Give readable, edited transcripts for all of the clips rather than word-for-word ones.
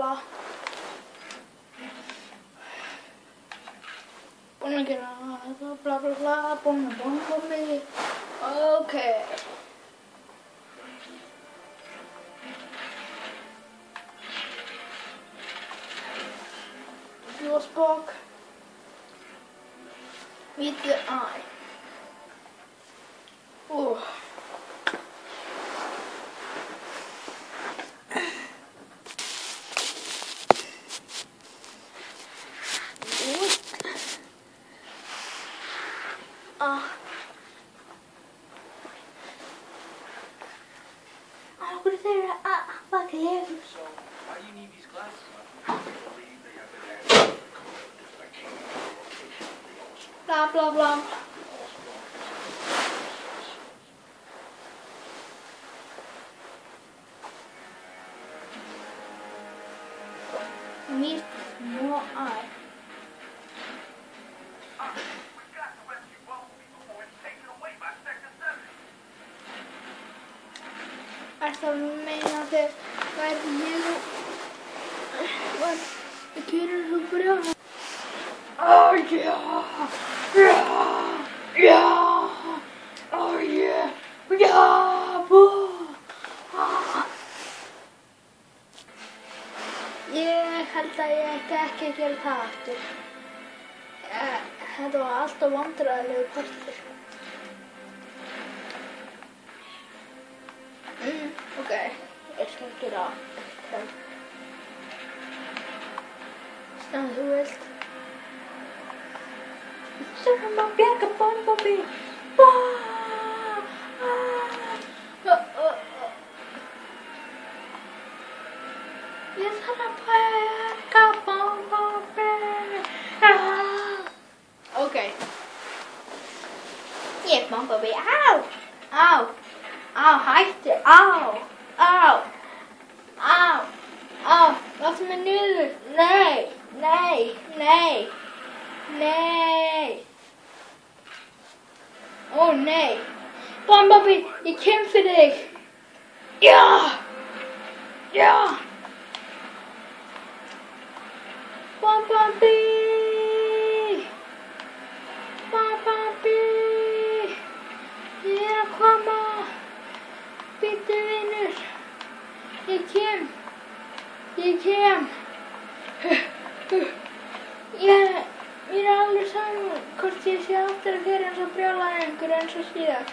bla. Búin að gera þetta, bla bla bla, búin að bomba mig. Ok. Ljósbók. Meet the eye. So, why do you need these glasses? I believe they have been added because I came to the location of the Oswald. Blah blah blah. Meet more eye. We've got to rescue Bumblebee before it's taken away by Sector 7. Ertu að meina þegar ég var að gera svo brjóð? Oh yeah! Yeah! Yeah! Oh yeah! Yeah! Ég held að ég ætti ekki að gera það aftur. Þetta var alltaf vandræðalegur partur. Ok, ég skal gera það. Sem þú vilt. Svo hann má bjarga Bumblebee. Ég þarf að bjarga Bumblebee. Ok. Ég er Bumblebee. Á! Á! Á, hættu! Á! Á! Á! Á! Láttu mig niður! Nei! Nei! Nei! Nei! Ó, nei! Bumblebee, ég kem fyrir þig! Já! Já! Bumblebee! Bumblebee! Ég er að koma! Bíddu vinur! Ég kem! Ég kem! Mér er alveg saman hvort ég sé aftur að gera eins og brjálaði einhver eins og síðan.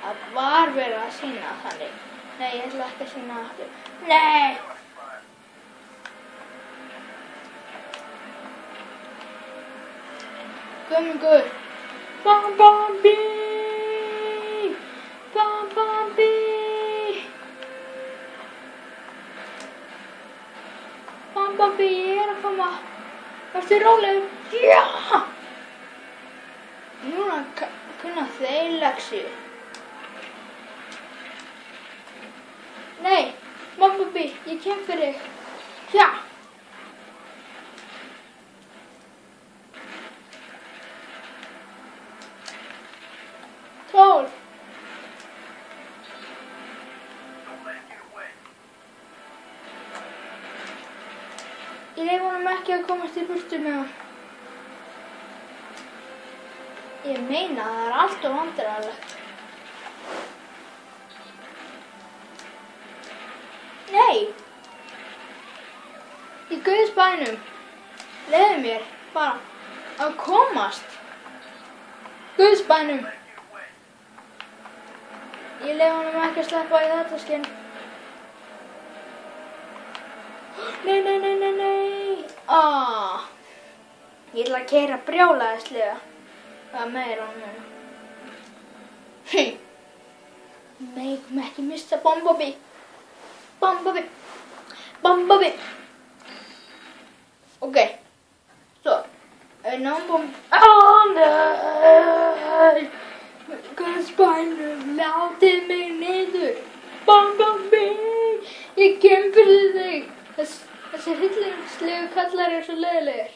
Það var verið að sýna þannig. Nei, ég ætla ekki að sýna aftur. Nei! Guðmundur! Bumblebee! Bumblebee! Bumblebee, ég er að koma. Vertu rólegur. Já! Núna kunna þeir lexíu. Nei, Bumblebee, ég kem fyrir þig. Já! Tól! Ég leyfi honum ekki að komast í burtu með hann. Ég meina það er alltof vandræðalegt. Nei! Í Guðs bænum. Leyfðu mér bara að komast. Guðs bænum. Ég leyfi honum ekki að sleppa í þetta skinn. Nei, nei, nei, nei, nei. Ég ætla að keyra brjálæðislega. Það er meira á núna. Megum ekki missa Bumblebee. Bumblebee. Bumblebee. Ok. Svo. Náum Bumblebee. Nei. Guðs bænum, látið mig niður. Bumblebee. Ég kem fyrir þig. Þessi hryllingslegu kallar eru svo leiðilegir.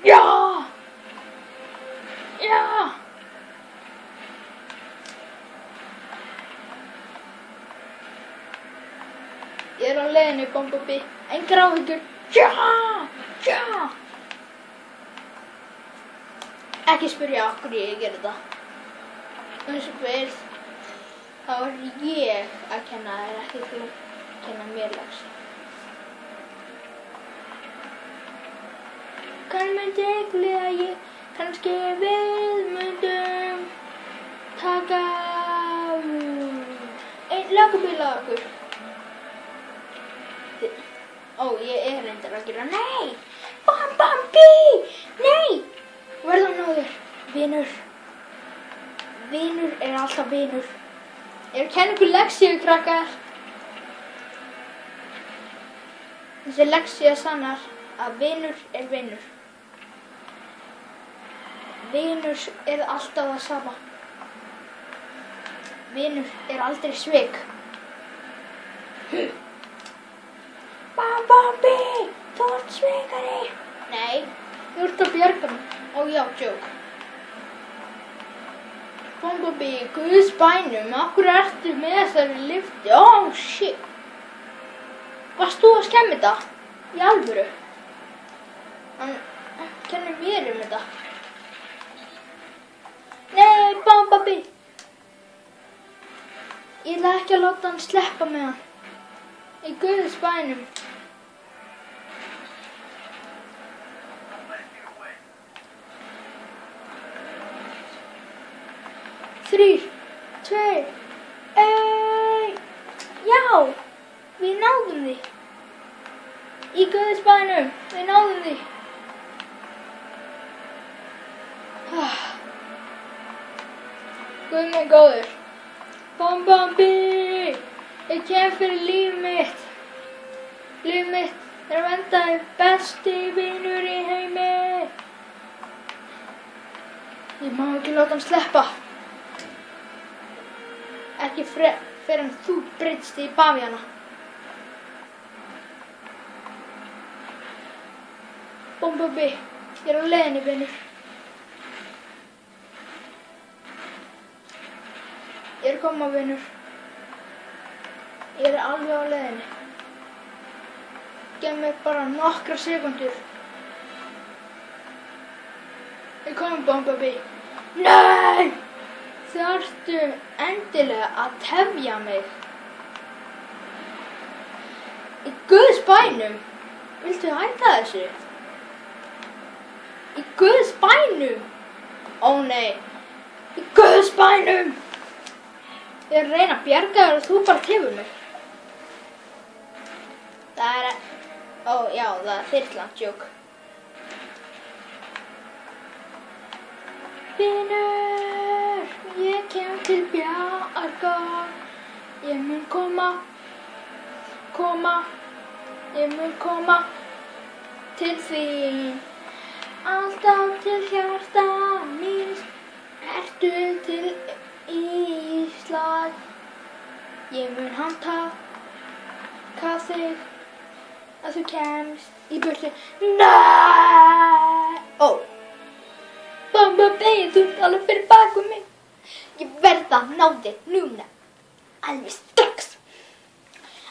Já! Já! Ég á leiðinni, Bumblebee. Engar áhyggjur. Já! Já! Ekki spyrja okkur ég gera þetta. Eins og fyrst, þá ég að kenna þér, ekki þú að kenna mér lexíu. Kannski við myndum taka einn lögubíl á okkur. Ég reyndar að gera. Nei! Bumblebee! Nei! Verðum náður. Vinur. Vinur alltaf vinur. Ég að kenna ykkur lexíu, krakkar. Þessi lexía sannar að vinur vinur. Vinur alltaf það sama. Vinur aldrei svik. Bumblebee, þú ert svikari. Nei, þú ert að bjarga mig. Já, joke. Bumblebee, Guðs bænum, af hverju ertu með þessari lyftu? Shit. Varst þú að skemmi þetta? Í alvöru? Hann kennir mér þetta. Nei, Bumblebee. Ég ætla ekki að láta hann sleppa með hann. Í Guðs bænum. Þrír, tveir, já, við náðum því. Í Guðs bænum, við náðum því. Guð minn góður. Bumblebee, ég kem fyrir líf mitt. Líf mitt að vernda þig, besti vinur í heimi. Ég má ekki láta hann sleppa. Ekki fyrir en þú breytst í bavíana. Bumblebee, ég á leiðinni, vinur. Ég að koma, vinur. Ég alveg á leiðinni. Gef mér bara nokkra sekúndur. Ég kom, Bumblebee. Nei! Þarftu endilega að tefja mig. Í Guðs bænum. Viltu hætta þessu? Í Guðs bænum. Nei. Í Guðs bænum. Ég að reyna að bjarga þér og þú bara tefur mig. Það er þyrlan, joke. Vinur, ég kem til bjargar. Ég mun koma. Ég mun koma til þín. Alltaf til hjarta míns. Ertu til Ísland. Ég mun handtaka þig að þú kemst í burtu. Nei! Bumblebee, þú ert alveg fyrir bakum mig. Ég verð að ná þig núna. Alveg strax.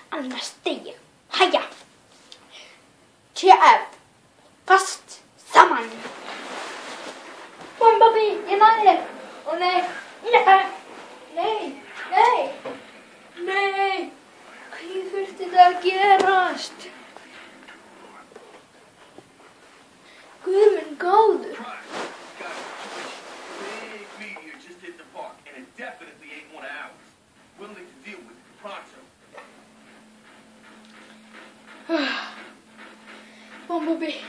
Annars deyj ég. Hæja. TF. Fast saman. Bumblebee, ég næði þér. Nei. Hvað þurfti þetta að gerast? Guð minn góður. Big meteor just hit the park, and it definitely ain't one of ours. We'll need to deal with it pronto. Bumblebee,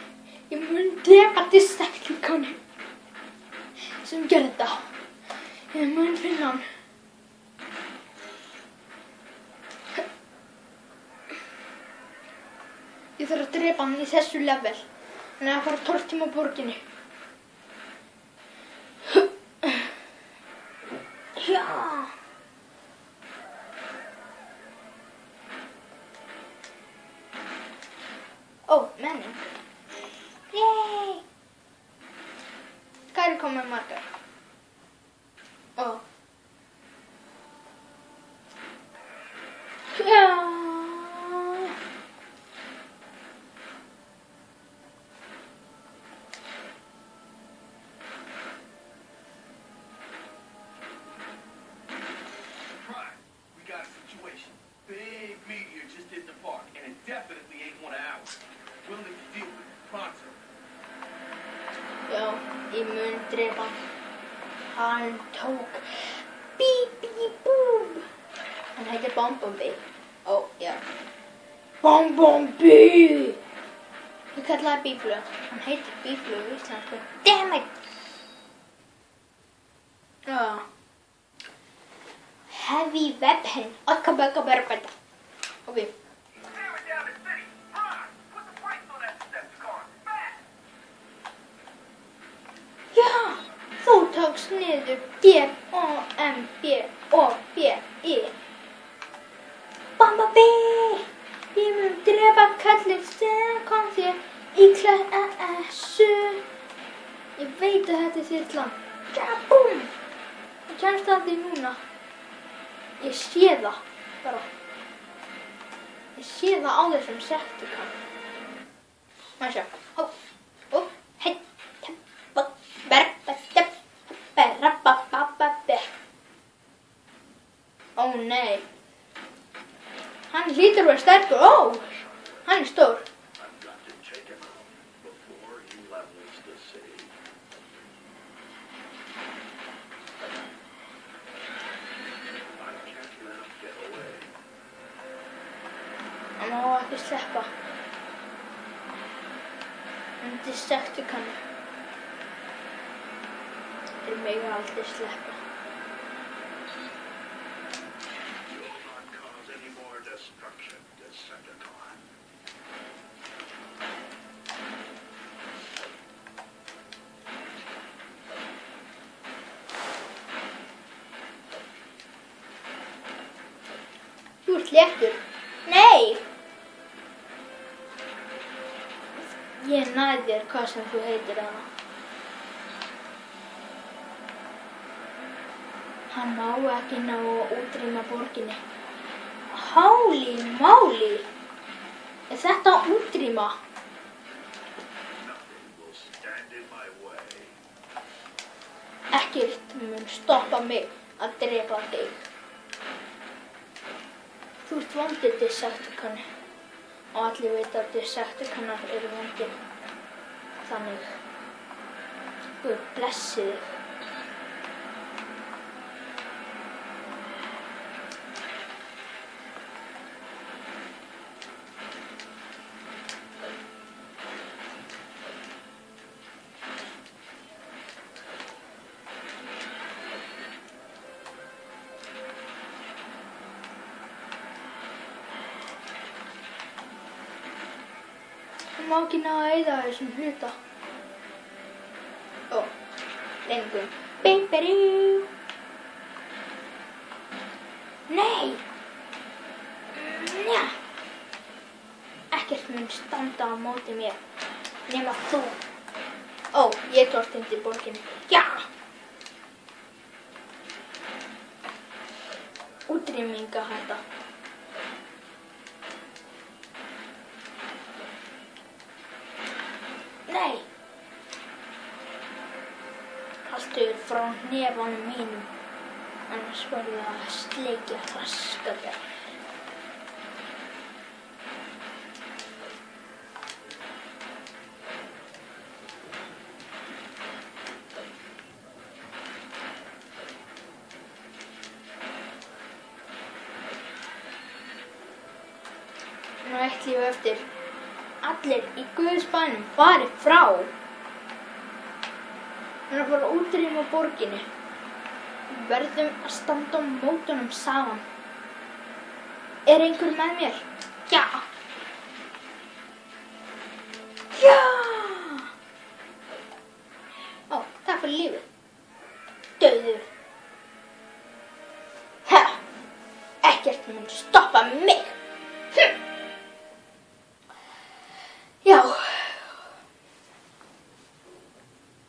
ég mun drepa stellingunni sem gerði þetta. Ég mun finna hann. Ég þarf að drepa hann í þessu level. Hann að fara tortíma borginni. Já. Menning. Yay! Hvað komið margar? Já. drepa hann. Hann tók Búm. Hann heitir Bumblebee. Ó, já. Bumblebee! Ég kallaði býflug. Hann heitir býflug í íslensku. Damn it! Já. Heavy weapon. Akka. Ok. Já! Þú tókst niður D-O-M-B-O-B-I. Bumblebee! Ég mun drepa kallið sem kom þér í klessu. Ég veit að þetta er þitt land. Já, búm! Það kemst að því núna. Ég sé það bara. Ég sé það á þessum Septicon. Má sjá. Hei. Ó nei. Hann hlýtur að vera sterkur. Ó, hann er stór. Hann má ekki sleppa. Hann er Septicon. Þeir mega aldrei sleppa. Þú ert léttur. Nei! Ég næði þér hvað sem þú heitir hana. Hann má ekki ná að útrýma borginni. Holy moly! Er þetta að útrýma? Ekkert mun stoppa mig að drepa þig. Þú ert vondur Decepticon og allir veit að Decepticonar eru vondir. Þannig. Guð blessi þig. Hún má ekki ná að eyða þessum hluta. Ó, lengur. Bing-berú. Nei! Njá! Ekkert mun standa á móti mér. Nema þú. Ó, ég tókst undir borginni. Já! Útrýmingahætta. Nei! Haltu frá hnefanum mínum, annars verður það að sleikja raskat þér. Nú eitt líf eftir. Allir í Guðs bænum fari frá. Hann er að fara að útrýma borginni. Við verðum að standa á mótunum saman. Er einhver með mér? Já! Já! Ó, takk fyrir lífið. Dauður. Ha! Ekkert mun stoppa mig. Já.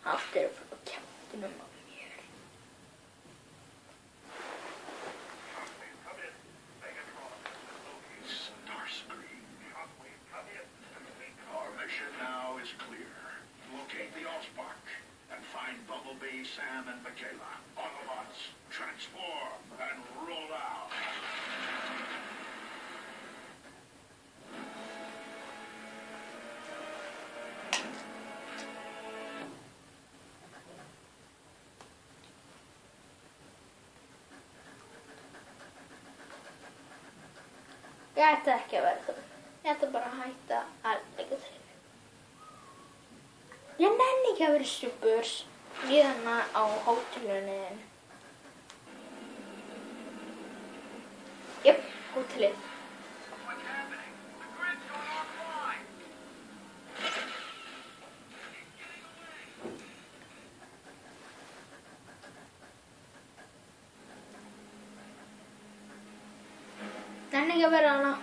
Allt er frá kjaftinum á mér. Our mission now is clear. Locate the Allspark and find Bumblebee, Sam, and Michaela. Autobots, transform and roll out. Ég ætti ekki að vera þú. Ég ætti bara að hætta að leika þér. Ég nenni ekki að vera supurs líðana á hótelinu. Jöp, hótelið. Nenni ekki að vera hana.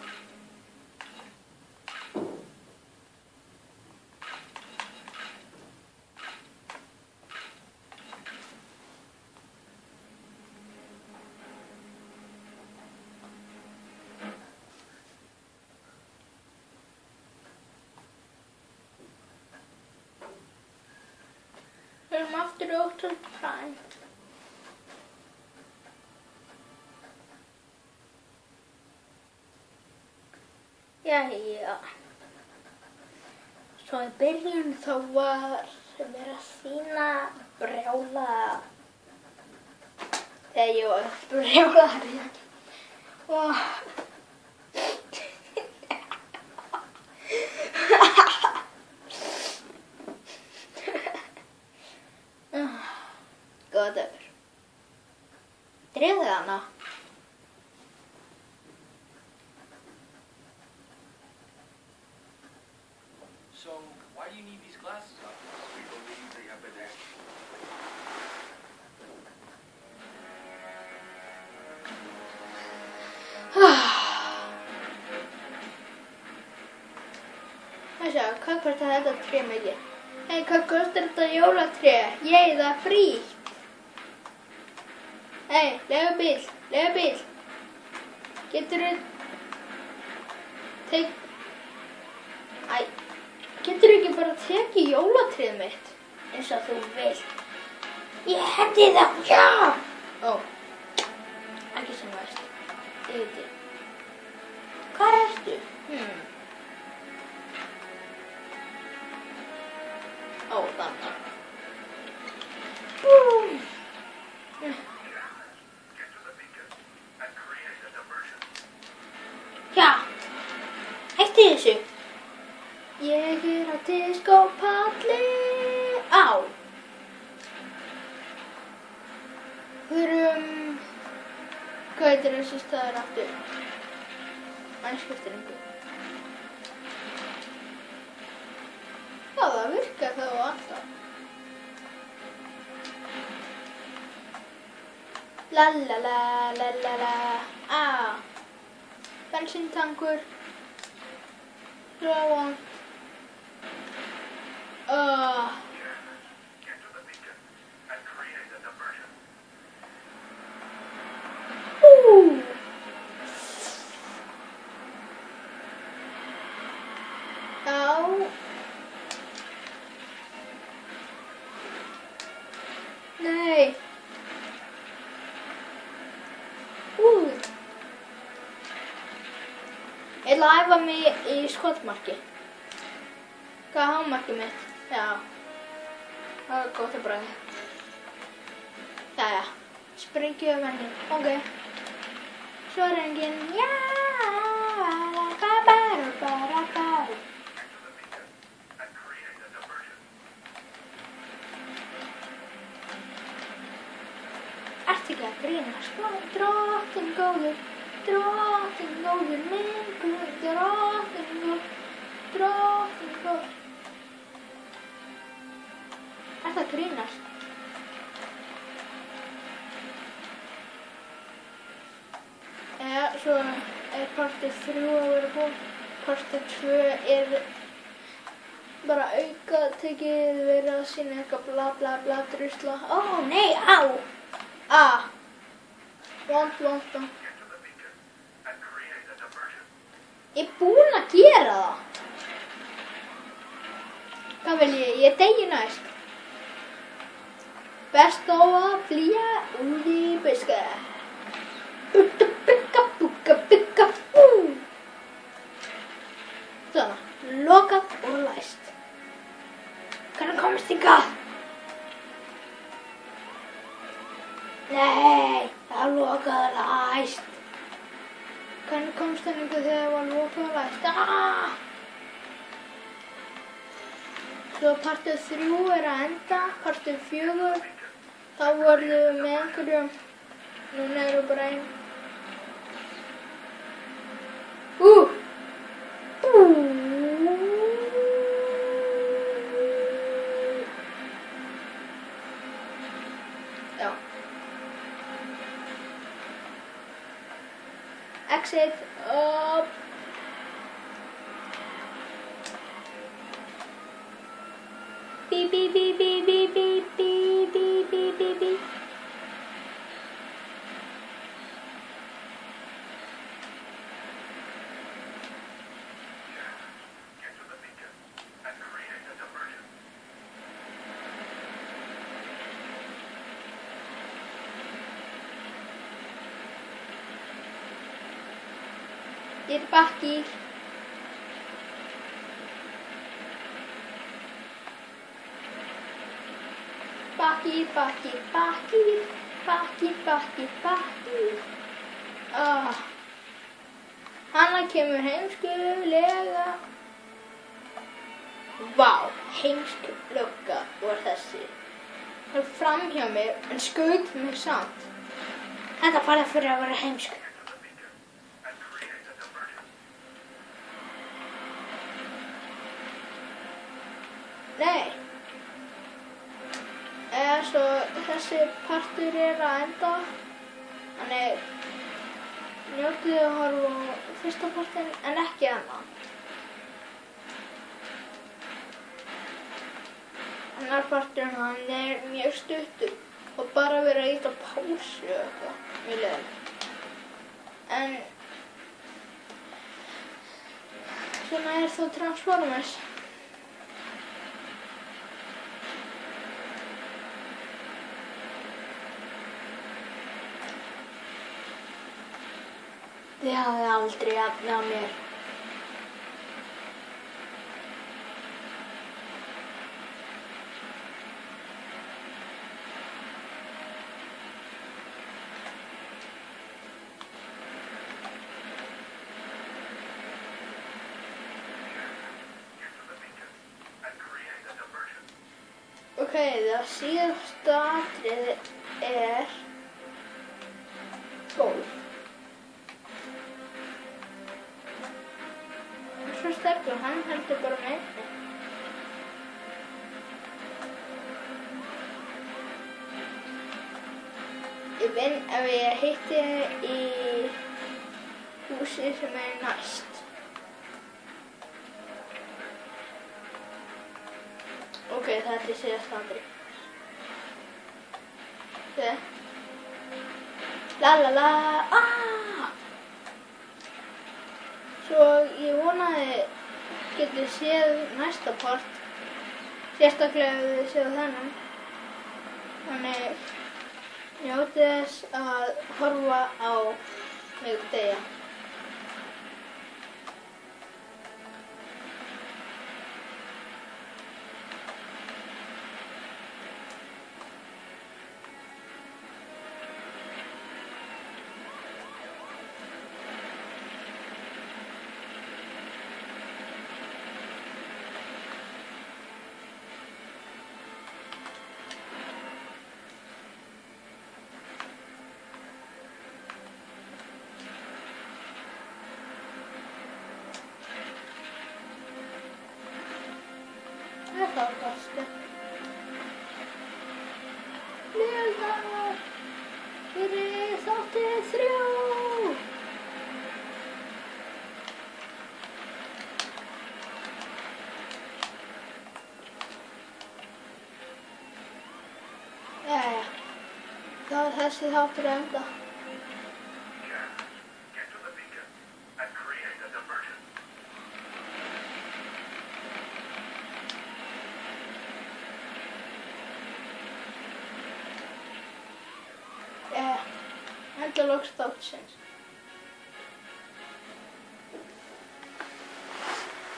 Við erum aftur í Optimus Prime. Jæja. Svo í byrjun þá var verið að sýna brjála þegar ég var brjálari og góða dagur. Dreifðu hana. So, why do you need these glasses on? We believe they have been hacked. Hvað kostar þetta tré mikið? Hei, hvað kostar þetta jólatré? Ég, það er frítt. Hei, leigubíl. Geturðu geturðu ekki bara tekið jólatréð mitt eins og þú vilt? Ég hendi það, já! Ó, ekki sem veist. Ég veit ég. Hvar ertu? Ó, þannig. Búm! Já, hætti þessu. Ég á diskópalli. Á. Hvað heitir þessi staður aftur? Skiptir engu. Já, það virkar þá alltaf. Lalalala. Bensíntankur. Ráan. Nei. Ég ætla að æfa mig í skotmarki. Hvað er hámarkið mitt? Já. Það er gott að bragða. Jæja. Sprengju af henni. Ok. Svo er enginn. Já. Ertu ekki að grínast? Drottinn góður minn Guð, drottinn góður. Ertu að grínast? Svo er partið 3 að vera búinn. Partið 2 er bara auka tekið, verið að sýna eitthvað bla bla bla drusla. Ó nei, á! Vont. Ég er búinn að gera það. Hvað vil ég? Ég degi næst. Best á að flýja út í buska. Bugga, bú. Svona, lokað og læst. Hvernig komst hingað? Nei, það er lokað og læst. Hvernig komst henni þegar það var lokað og læst? Svo partur 3 er að enda, partur 4, þá voru með einhverjum, núna eru bara einn. Já. Exit up. Beep beep beep beep beep beep beep beep beep beep beep. Get to the beacon and create a diversion. Ég er bakki. Bakki, bakki, bakki, bakki, bakki, bakki. Hanna kemur heimskulega. Vá, heimsk lögga var þessi. Hún er framhjá mér en skaut mig samt. Þetta bara fyrir að vera heimsk. Nei. Svo þessi partur er að enda. Þannig njótið að horfa á fyrsta partinn en ekki annan. Annar parturinn hann er mjög stuttur og bara verið að íta pásu og eitthvað. Mjög leiðilegt. En svona er þó Transformers. Þið hafði aldrei jafnað mér. Ok, það síðasta atriði er golf. Svo sterkur, hann heldur bara með einni. Ég vinn ef ég hitti í húsi sem er næst. Ok, þetta er síðast atrið. Þið. La la la. Svo ég vonaði getið séð næsta part, sérstaklega ef þið séð þennan. Þannig njótið þess að horfa á mig deyja. Það var bestu. Legar fyrir þáttið 3. Jæja, þá er þessi þáttur að enda. Enda loks þáttsins.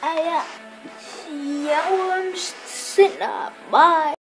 Jæja, sjáumst seinna. Bye.